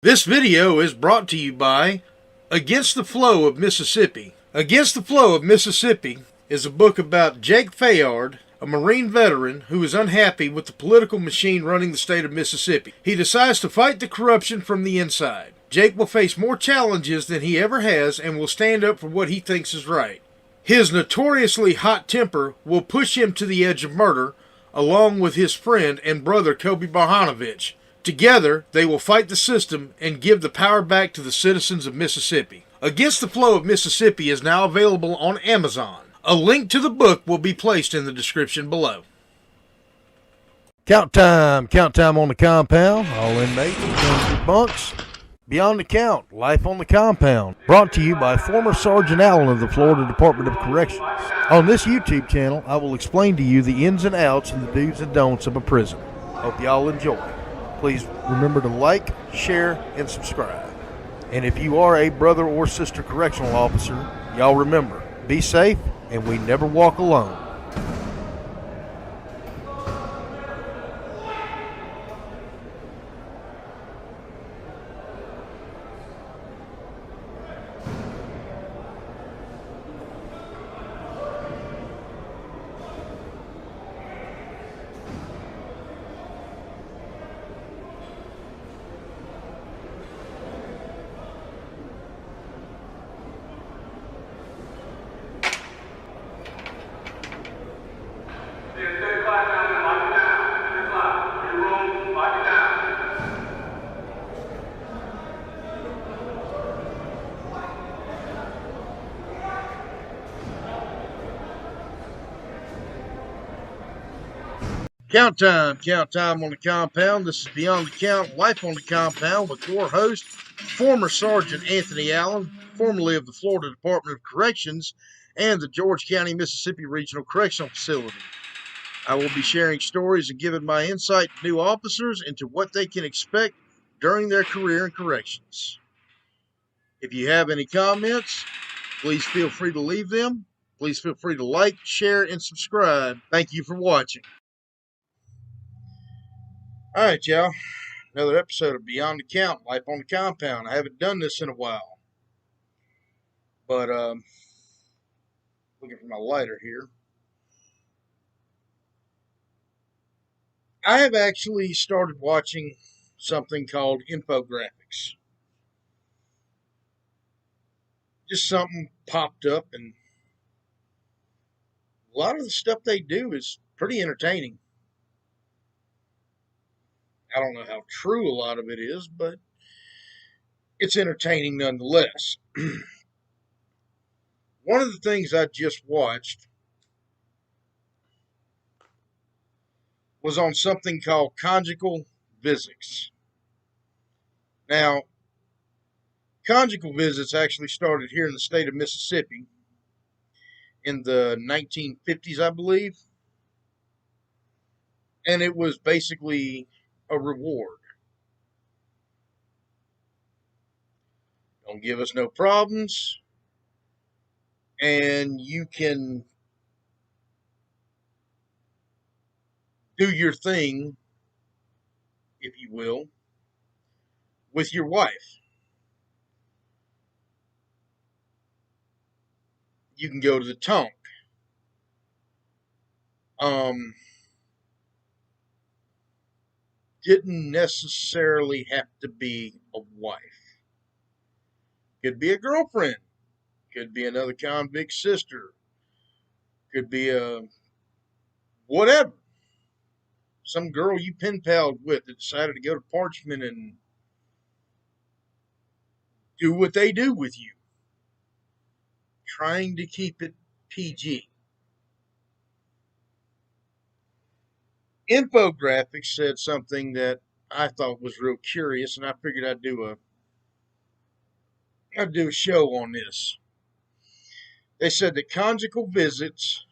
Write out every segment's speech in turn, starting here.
This video is brought to you by Against the Flow of Mississippi. Against the Flow of Mississippi is a book about Jake Fayard, a Marine veteran who is unhappy with the political machine running the state of Mississippi. He decides to fight the corruption from the inside. Jake will face more challenges than he ever has and will stand up for what he thinks is right. His notoriously hot temper will push him to the edge of murder, along with his friend and brother Kobe Barhanovich. Together, they will fight the system and give the power back to the citizens of Mississippi. Against the Flow of Mississippi is now available on Amazon. A link to the book will be placed in the description below. Count time on the compound. All inmates return to bunks. Beyond the Count, Life on the Compound. Brought to you by former Sergeant Allen of the Florida Department of Corrections. On this YouTube channel, I will explain to you the ins and outs and the do's and don'ts of a prison. Hope y'all enjoy. Please remember to like, share, and subscribe. And if you are a brother or sister correctional officer, y'all remember, be safe and we never walk alone. Count time on the compound. This is Beyond the Count, Life on the Compound with your host, former Sergeant Anthony Allen, formerly of the Florida Department of Corrections and the George County, Mississippi Regional Correctional Facility. I will be sharing stories and giving my insight to new officers into what they can expect during their career in corrections. If you have any comments, please feel free to leave them. Please feel free to like, share, and subscribe. Thank you for watching. All right, y'all. Another episode of Beyond the Count, Life on the Compound. I haven't done this in a while, but looking for my lighter here. I have actually started watching something called infographics. Just something popped up, and a lot of the stuff they do is pretty entertaining. I don't know how true a lot of it is, but it's entertaining nonetheless. One of the things I just watched was on something called conjugal visits. Now, conjugal visits actually started here in the state of Mississippi in the 1950s, I believe. And it was basically a reward. Don't give us no problems, and you can do your thing, if you will, with your wife. You can go to the tonk. Didn't necessarily have to be a wife. Could be a girlfriend. Could be another convict sister. Could be a whatever. Some girl you pen palled with that decided to go to Parchment and do what they do with you. Trying to keep it PG. Infographics said something that I thought was real curious, and I figured I'd do a show on this. They said that conjugal visits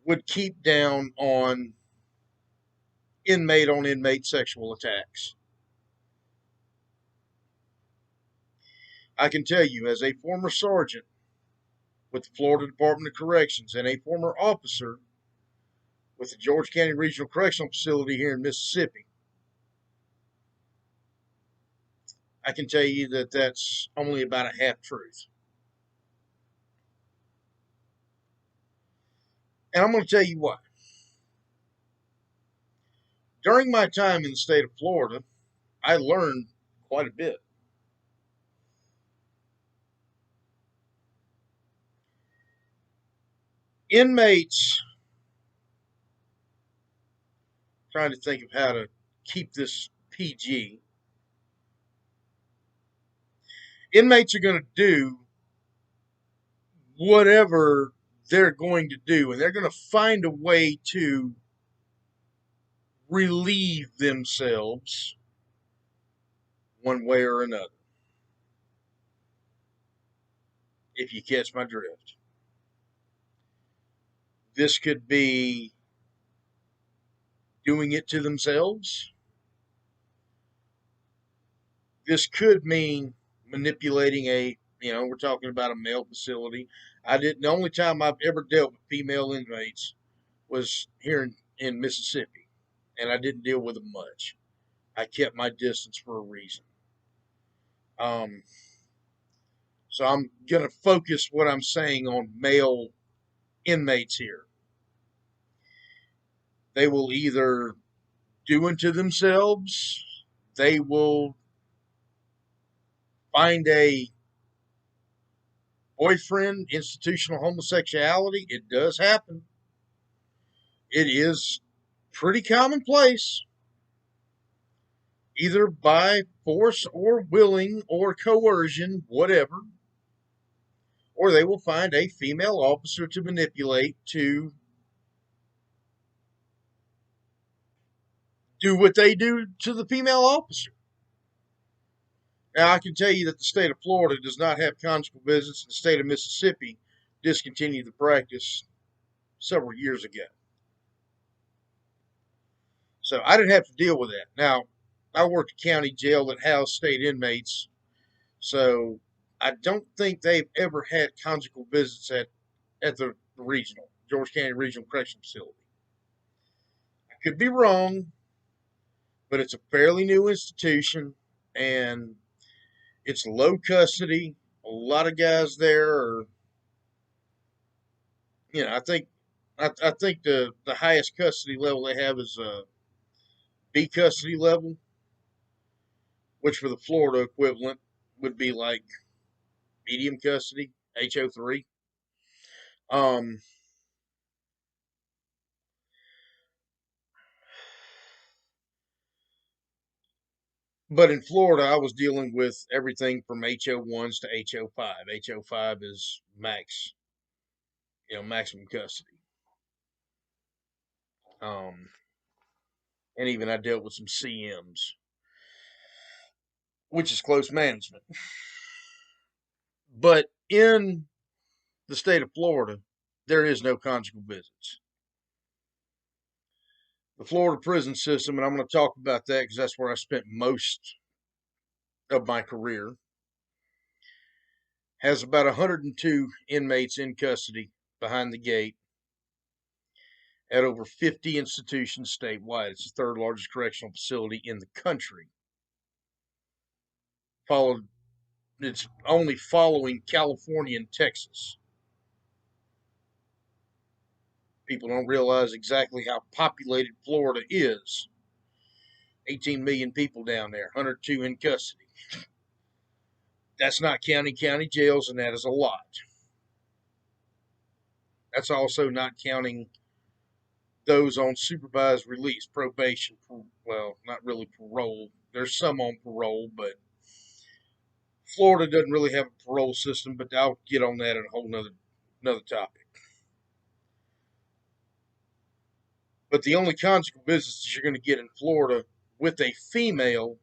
would keep down on inmate sexual attacks. I can tell you, as a former sergeant with the Florida Department of Corrections and a former officer with the George County Regional Correctional Facility here in Mississippi, I can tell you that that's only about a half truth. And I'm going to tell you why. During my time in the state of Florida, I learned quite a bit. Inmates, trying to think of how to keep this PG, inmates are going to do whatever they're going to do, and they're going to find a way to relieve themselves one way or another, if you catch my drift. This could be doing it to themselves. This could mean manipulating we're talking about a male facility. The only time I've ever dealt with female inmates was here in Mississippi, and I didn't deal with them much. I kept my distance for a reason. Um, so I'm going to focus what I'm saying on male inmates here. They will either do unto themselves, they will find a boyfriend, institutional homosexuality. It does happen. It is pretty commonplace, either by force or willing or coercion, whatever. Or they will find a female officer to manipulate to do what they do to the female officer. Now, I can tell you that the state of Florida does not have conjugal visits, and the state of Mississippi discontinued the practice several years ago. So I didn't have to deal with that. Now, I worked a county jail that housed state inmates, so I don't think they've ever had conjugal visits at the regional, George County Regional Correctional Facility. I could be wrong, but it's a fairly new institution, and it's low custody. A lot of guys there are, I think the highest custody level they have is a B custody level, which for the Florida equivalent would be like medium custody, HO3. Um, but in Florida, I was dealing with everything from HO1s to HO5. HO5 is maximum custody. And even I dealt with some CMs, which is close management. But in the state of Florida, there is no conjugal visits. The Florida prison system, and I'm going to talk about that because that's where I spent most of my career, has about 102 inmates in custody behind the gate at over 50 institutions statewide. It's the third largest correctional facility in the country. It's only following California and Texas. People don't realize exactly how populated Florida is. 18 million people down there, 102 in custody. That's not county jails, and that is a lot. That's also not counting those on supervised release, probation, well, not really parole. There's some on parole, but Florida doesn't really have a parole system, but I'll get on that in a whole another topic. But the only conjugal visits that you're going to get in Florida with a female,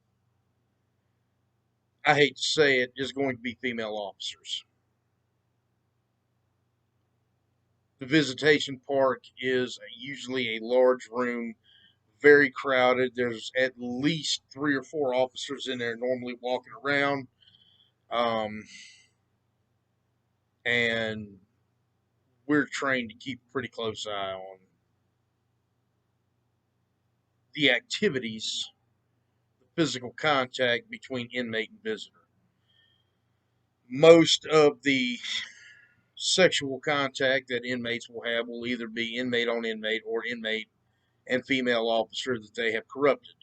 I hate to say it, is going to be female officers. The visitation park is usually a large room, very crowded. There's at least 3 or 4 officers in there normally walking around. And we're trained to keep a pretty close eye on the activities, the physical contact between inmate and visitor. Most of the sexual contact that inmates will have will either be inmate on inmate or inmate and female officer that they have corrupted.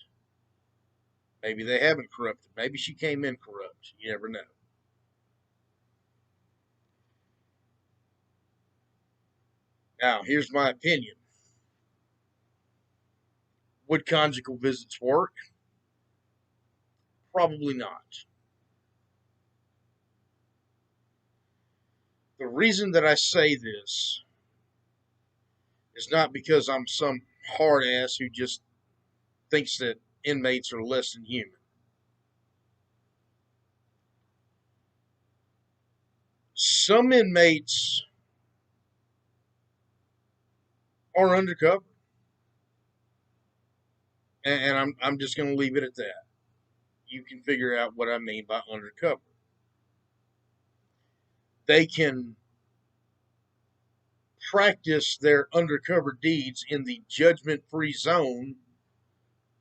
Maybe they haven't corrupted. Maybe she came in corrupt. You never know. Now, here's my opinion. Would conjugal visits work? Probably not. The reason that I say this is not because I'm some hard ass who just thinks that inmates are less than human. Some inmates are undercover. And I'm just going to leave it at that. You can figure out what I mean by undercover. They can practice their undercover deeds in the judgment free zone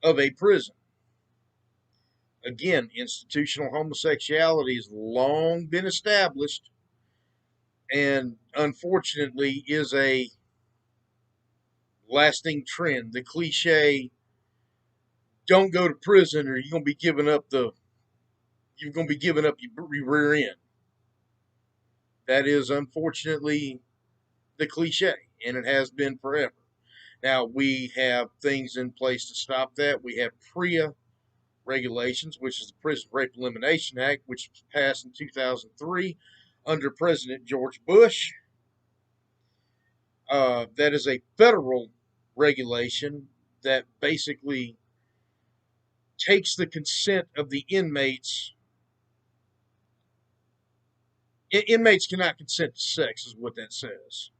of a prison. Again, institutional homosexuality has long been established and unfortunately is a lasting trend. The cliche, don't go to prison or you're going to be giving up your rear end. That is unfortunately the cliche, and it has been forever. Now, we have things in place to stop that. We have PREA regulations, which is the Prison Rape Elimination Act, which was passed in 2003 under President George Bush. That is a federal regulation that basically takes the consent of the inmates. Inmates cannot consent to sex, is what that says.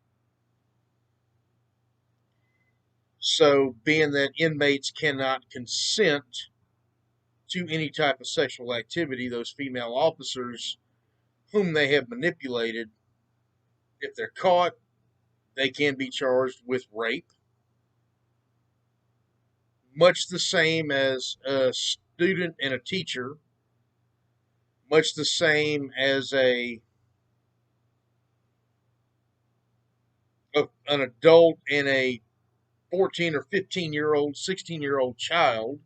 So, being that inmates cannot consent to any type of sexual activity, those female officers whom they have manipulated, if they're caught, they can be charged with rape. Much the same as a student and a teacher, much the same as an adult and a 14 or 15-year-old, 16-year-old child.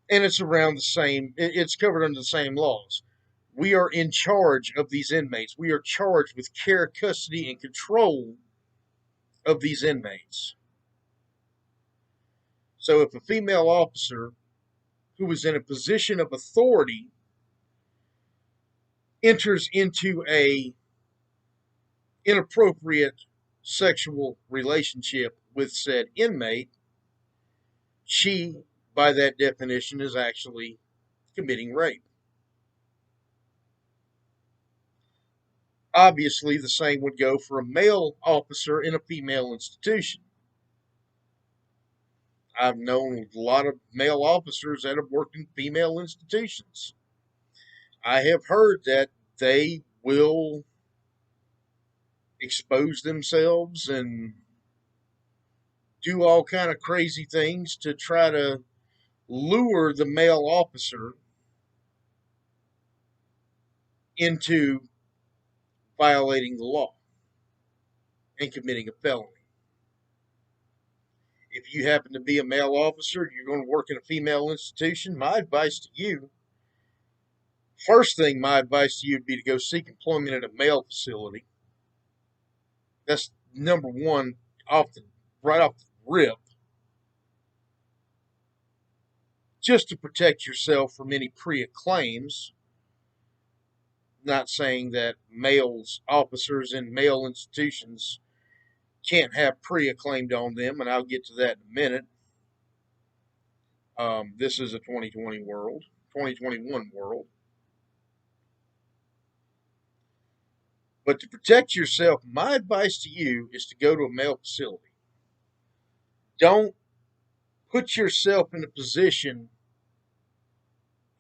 And it's around the same, it's covered under the same laws. We are in charge of these inmates. We are charged with care, custody, and control of these inmates. So if a female officer who is in a position of authority enters into a inappropriate sexual relationship with said inmate, she, by that definition, is actually committing rape. Obviously, the same would go for a male officer in a female institution. I've known a lot of male officers that have worked in female institutions. I have heard that they will expose themselves and do all kind of crazy things to try to lure the male officer into violating the law and committing a felony. If you happen to be a male officer, you're going to work in a female institution, my advice to you, first thing my advice to you would be to go seek employment at a male facility. That's number one, right off the rip, just to protect yourself from any PREA claims. Not saying that males, officers in male institutions, can't have PREA claimed on them, and I'll get to that in a minute. This is a 2021 world. But to protect yourself, my advice to you is to go to a male facility. Don't put yourself in a position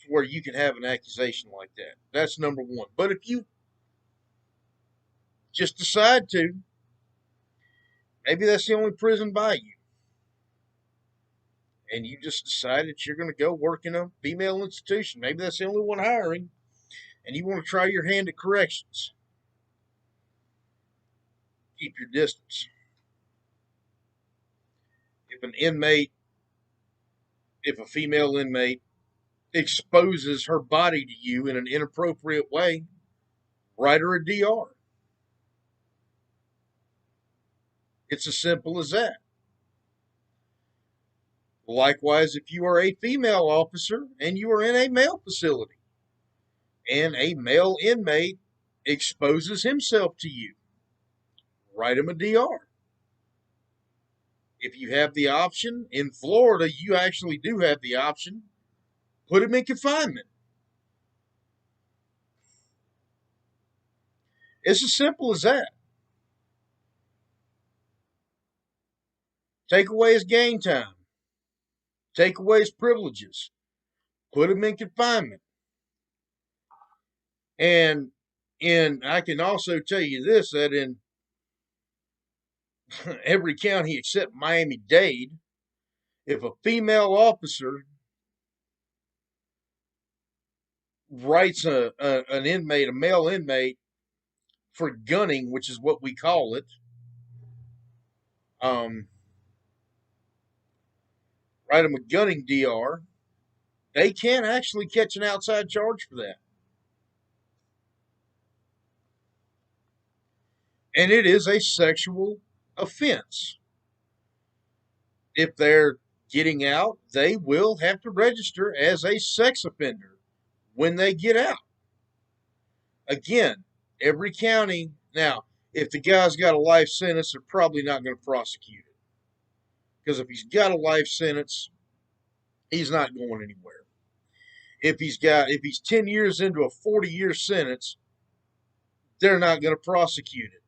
where you can have an accusation like that. That's number one. But if you just decide to, maybe that's the only prison by you. and you just decide that you're going to go work in a female institution. Maybe that's the only one hiring, and you want to try your hand at corrections. Keep your distance. If an inmate, if a female inmate exposes her body to you in an inappropriate way, write her a DR. It's as simple as that. Likewise, if you are a female officer and you are in a male facility and a male inmate exposes himself to you, write him a DR. If you have the option, in Florida, you actually do have the option, put him in confinement. It's as simple as that. Take away his game time, take away his privileges, put him in confinement. And I can also tell you this, that in every county except Miami-Dade, if a female officer writes an inmate, a male inmate, for gunning, which is what we call it, um, write them a gunning DR, they can actually catch an outside charge for that. And it is a sexual offense. If they're getting out, they will have to register as a sex offender when they get out. Again, every county. Now, if the guy's got a life sentence, they're probably not going to prosecute it. Because if he's got a life sentence, he's not going anywhere. If he's 10 years into a 40-year sentence, they're not going to prosecute it.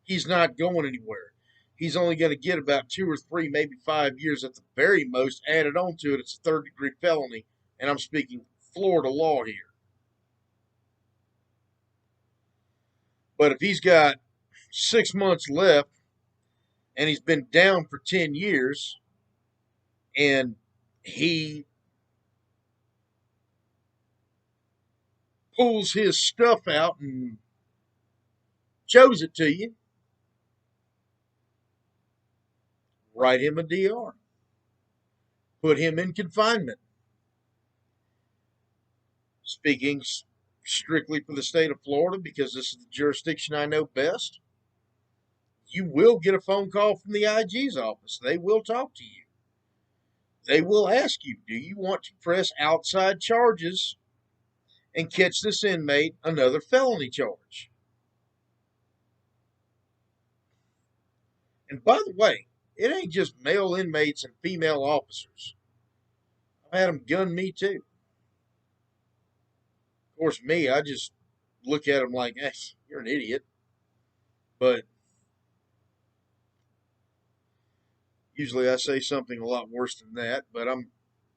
He's not going anywhere. He's only going to get about 2 or 3, maybe 5 years at the very most added on to it. It's a third-degree felony, and I'm speaking Florida law here. But if he's got 6 months left and he's been down for 10 years and he pulls his stuff out and shows it to you, write him a DR. Put him in confinement. Speaking strictly for the state of Florida, because this is the jurisdiction I know best, you will get a phone call from the IG's office. They will talk to you. They will ask you, do you want to press outside charges and catch this inmate another felony charge? And by the way, it ain't just male inmates and female officers. I've had them gun me too. Of course, me, I just look at them like, hey, you're an idiot. But usually I say something a lot worse than that, but I'm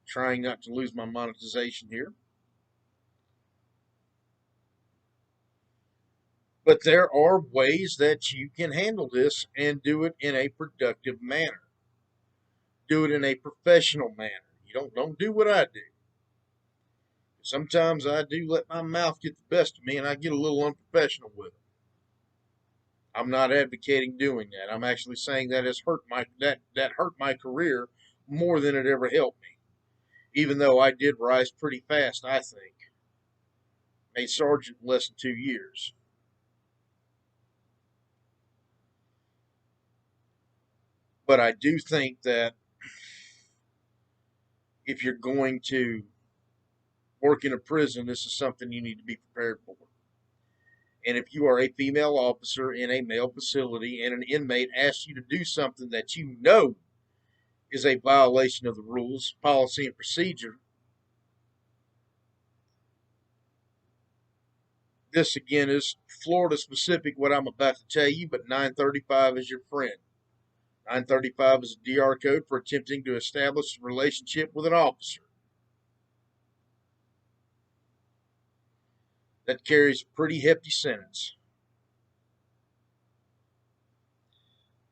trying not to lose my monetization here. But there are ways that you can handle this and do it in a productive manner. Do it in a professional manner. You don't do what I do. Sometimes I do let my mouth get the best of me and I get a little unprofessional with it. I'm not advocating doing that. I'm actually saying that that hurt my career more than it ever helped me. Even though I did rise pretty fast, I think. Made sergeant in less than 2 years. But I do think that if you're going to work in a prison, this is something you need to be prepared for. And if you are a female officer in a male facility and an inmate asks you to do something that you know is a violation of the rules, policy, and procedure, this again is Florida specific, what I'm about to tell you, but 935 is your friend. 935 is a DR code for attempting to establish a relationship with an officer. That carries a pretty hefty sentence.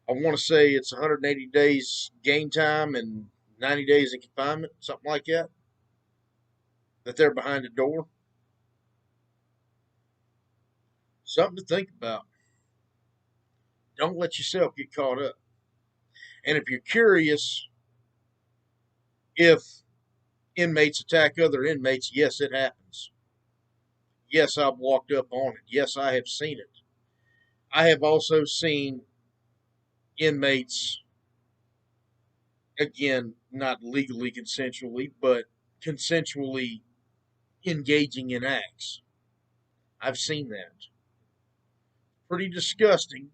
I want to say it's 180 days game time and 90 days in confinement, something like that, that they're behind the door. Something to think about. Don't let yourself get caught up. And if you're curious if inmates attack other inmates, yes, it happens. Yes, I've walked up on it. Yes, I have seen it. I have also seen inmates, again, not legally consensually, but consensually engaging in acts. I've seen that. Pretty disgusting,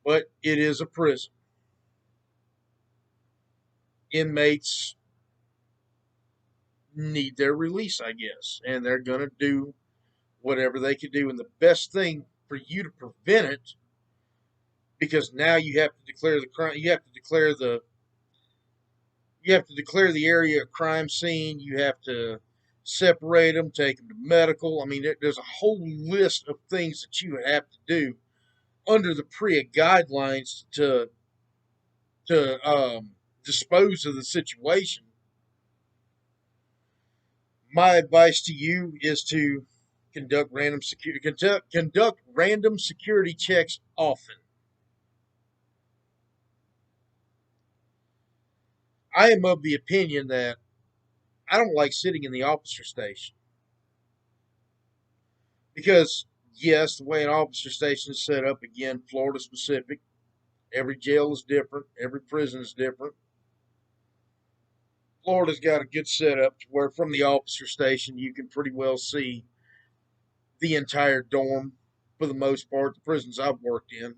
but it is a prison. Inmates need their release, I guess, and they're going to do whatever they can do. And the best thing for you to prevent it, because now you have to declare the crime, you have to declare the area a crime scene. You have to separate them, take them to medical. I mean, there's a whole list of things that you have to do under the PREA guidelines to dispose of the situation. My advice to you is to conduct random security checks often. I am of the opinion that I don't like sitting in the officer station because, yes, the way an officer station is set up, again, Florida specific, every jail is different, every prison is different. Florida's got a good setup to where from the officer station you can pretty well see the entire dorm for the most part, the prisons I've worked in.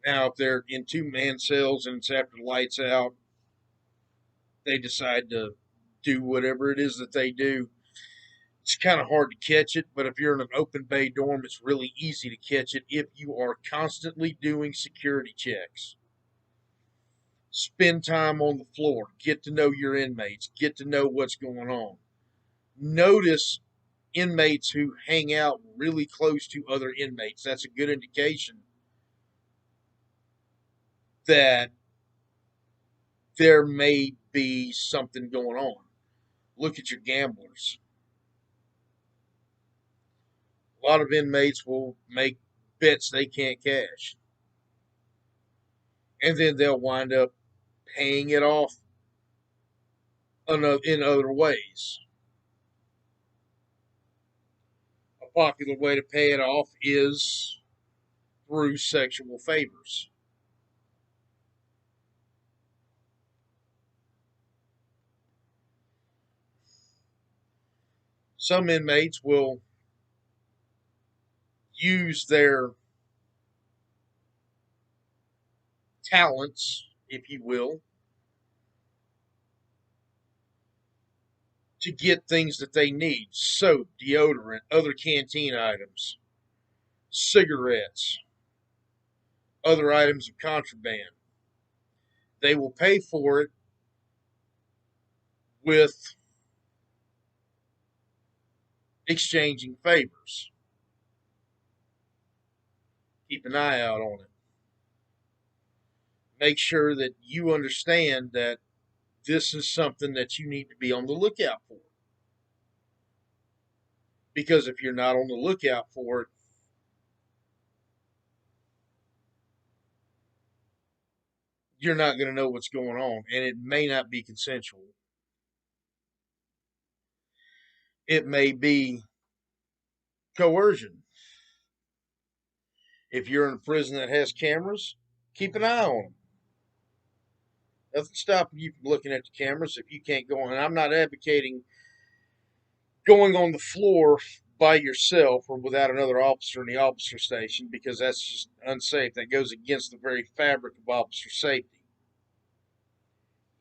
Now, if they're in two-man cells and it's after the lights out, they decide to do whatever it is that they do. It's kind of hard to catch it, but if you're in an open bay dorm, it's really easy to catch it if you are constantly doing security checks. Spend time on the floor, get to know your inmates, get to know what's going on. Notice inmates who hang out really close to other inmates. That's a good indication that there may be something going on. Look at your gamblers. A lot of inmates will make bets they can't cash. And then they'll wind up paying it off in other ways. A popular way to pay it off is through sexual favors. Some inmates will use their talents, if you will, to get things that they need: soap, deodorant, other canteen items, cigarettes, other items of contraband. They will pay for it with exchanging favors. Keep an eye out on it. Make sure that you understand that this is something that you need to be on the lookout for. Because if you're not on the lookout for it, you're not going to know what's going on, and it may not be consensual. It may be coercion. If you're in a prison that has cameras, keep an eye on them. Nothing stopping you from looking at the cameras if you can't go on. And I'm not advocating going on the floor by yourself or without another officer in the officer station, because that's just unsafe. That goes against the very fabric of officer safety.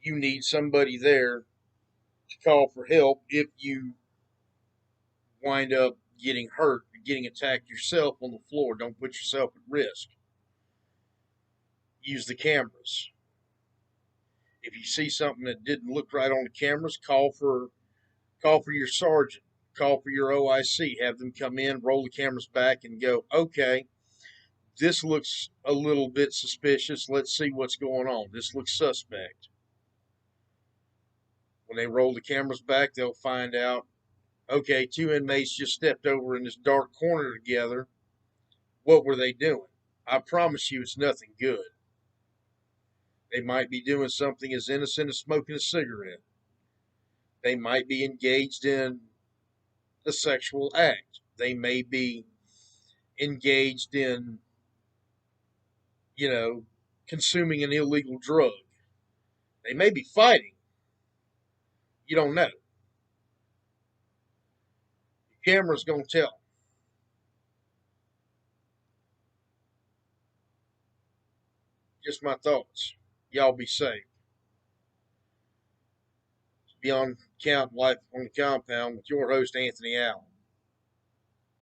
You need somebody there to call for help if you wind up getting hurt or getting attacked yourself on the floor. Don't put yourself at risk. Use the cameras. If you see something that didn't look right on the cameras, call for your sergeant, call for your OIC, have them come in, roll the cameras back, and go, okay, this looks a little bit suspicious. Let's see what's going on. This looks suspect. When they roll the cameras back, they'll find out, okay, two inmates just stepped over in this dark corner together. What were they doing? I promise you it's nothing good. They might be doing something as innocent as smoking a cigarette. They might be engaged in a sexual act. They may be engaged in, you know, consuming an illegal drug. They may be fighting. You don't know. The camera's going to tell. Just my thoughts. Y'all be safe. Beyond Count Life on the Compound with your host, Anthony Allen.